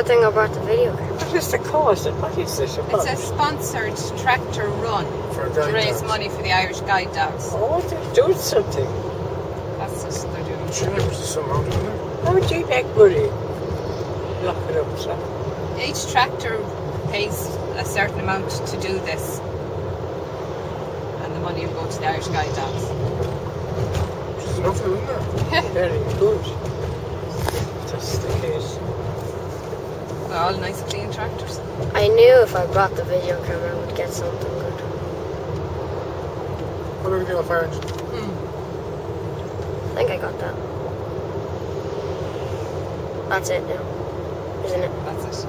good thing I brought the video camera. What is the cost? What is this about? It's a sponsored tractor run to raise money for the Irish guide dogs. Oh, they're doing something. That's just what they're doing. Sure, there was some out of there. How would you make money? Lock it up, so. Each tractor pays a certain amount to do this. And the money will go to the Irish guide dogs. There's enough of them there. Very good. That's the case. They're all nice clean tractors. I knew if I brought the video camera I would get something good. What about the fire engine? I think I got that. That's it now, isn't it? That's it.